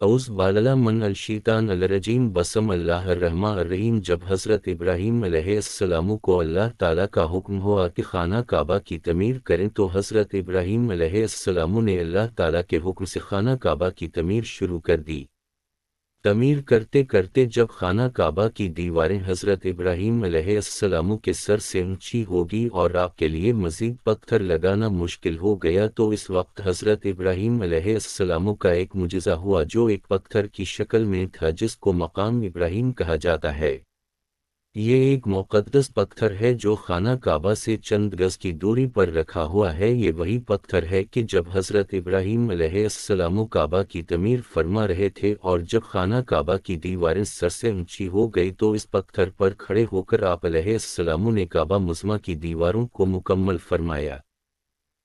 اعوذ باللہ من الشیطان الرجیم بسم اللہ الرحمن الرحیم جب حضرت ابراہیم علیہ السلام کو اللہ تعالیٰ کا حکم ہوا کہ خانہ کعبہ کی تعمیر کریں تو حضرت ابراہیم علیہ السلام نے اللہ تعالیٰ کے حکم سے خانہ کعبہ کی تعمیر شروع کر دی۔ تعمیر کرتے کرتے جب خانہ کعبہ کی دیواریں حضرت ابراہیم علیہ السلام کے سر سے اونچی ہوگی اور آپ کے لیے مزید پتھر لگانا مشکل ہو گیا تو اس وقت حضرت ابراہیم علیہ السلام کا ایک معجزہ ہوا جو ایک پتھر کی شکل میں تھا جس کو مقام ابراہیم کہا جاتا ہے۔ یہ ایک مقدس پتھر ہے جو خانہ کعبہ سے چند گز کی دوری پر رکھا ہوا ہے۔ یہ وہی پتھر ہے کہ جب حضرت ابراہیم علیہ السلام کعبہ کی تعمیر فرما رہے تھے اور جب خانہ کعبہ کی دیواریں سر سے اونچی ہو گئی تو اس پتھر پر کھڑے ہو کر آپ علیہ السلام نے کعبہ مزمہ کی دیواروں کو مکمل فرمایا۔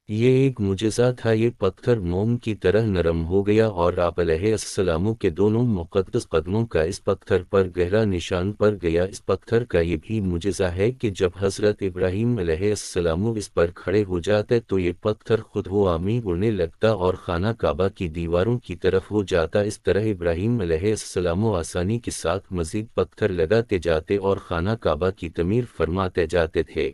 یہ ایک معجزہ تھا۔ یہ پتھر موم کی طرح نرم ہو گیا اور آپ علیہ السلام کے دونوں مقدس قدموں کا اس پتھر پر گہرا نشان پڑ گیا۔ اس پتھر کا یہ بھی معجزہ ہے کہ جب حضرت ابراہیم علیہ السلام اس پر کھڑے ہو جاتے تو یہ پتھر خود ہوا میں اڑنے لگتا اور خانہ کعبہ کی دیواروں کی طرف ہو جاتا۔ اس طرح ابراہیم علیہ السلام آسانی کے ساتھ مزید پتھر لگاتے جاتے اور خانہ کعبہ کی تعمیر فرماتے جاتے تھے۔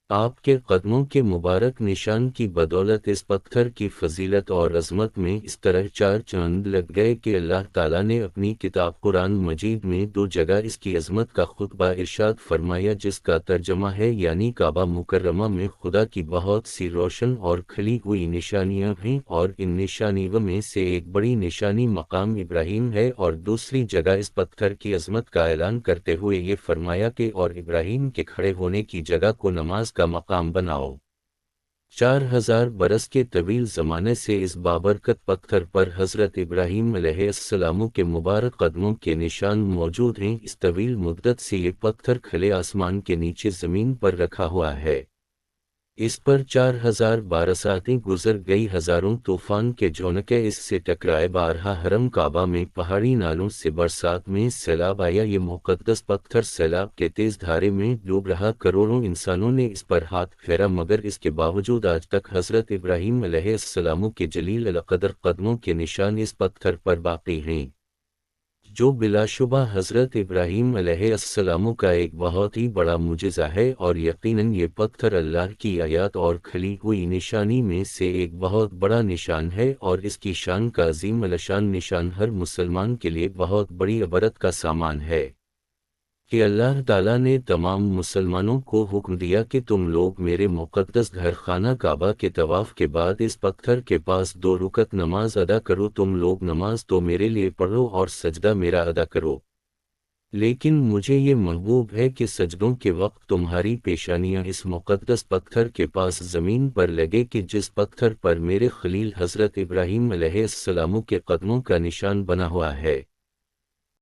آپ کے قدموں کے مبارک نشان کی بدولت اس پتھر کی فضیلت اور عظمت میں اس طرح چار چاند لگ گئے کہ اللہ تعالیٰ نے اپنی کتاب قرآن مجید میں 2 جگہ اس کی عظمت کا خطبہ ارشاد فرمایا جس کا ترجمہ ہے یعنی کعبہ مکرمہ میں خدا کی بہت سی روشن اور کھلی ہوئی نشانیاں ہیں اور ان نشانیوں میں سے ایک بڑی نشانی مقام ابراہیم ہے، اور دوسری جگہ اس پتھر کی عظمت کا اعلان کرتے ہوئے یہ فرمایا کہ اور ابراہیم کے کھڑے ہونے کی جگہ کو نماز کا مقام بناؤ۔ 4000 برس کے طویل زمانے سے اس بابرکت پتھر پر حضرت ابراہیم علیہ السلام کے مبارک قدموں کے نشان موجود ہیں۔ اس طویل مدت سے یہ پتھر کھلے آسمان کے نیچے زمین پر رکھا ہوا ہے۔ اس پر 4000 برساتیں گزر گئی، ہزاروں طوفان کے جھونکے اس سے ٹکرائے، بارہا حرم کعبہ میں پہاڑی نالوں سے برسات میں سیلاب آیا، یہ مقدس پتھر سیلاب کے تیز دھارے میں ڈوب رہا، کروڑوں انسانوں نے اس پر ہاتھ پھیرا، مگر اس کے باوجود آج تک حضرت ابراہیم علیہ السلام کے جلیل القدر قدموں کے نشان اس پتھر پر باقی ہیں، جو بلا شبہ حضرت ابراہیم علیہ السلام کا ایک بہت ہی بڑا معجزہ ہے، اور یقیناً یہ پتھر اللہ کی آیات اور کھلی ہوئی نشانی میں سے ایک بہت بڑا نشان ہے، اور اس کی شان کا عظیم الشان نشان ہر مسلمان کے لیے بہت بڑی عبرت کا سامان ہے کہ اللہ تعالیٰ نے تمام مسلمانوں کو حکم دیا کہ تم لوگ میرے مقدس گھر خانہ کعبہ کے طواف کے بعد اس پتھر کے پاس 2 رکعت نماز ادا کرو، تم لوگ نماز تو میرے لیے پڑھو اور سجدہ میرا ادا کرو، لیکن مجھے یہ محبوب ہے کہ سجدوں کے وقت تمہاری پیشانیاں اس مقدس پتھر کے پاس زمین پر لگے کہ جس پتھر پر میرے خلیل حضرت ابراہیم علیہ السلام کے قدموں کا نشان بنا ہوا ہے۔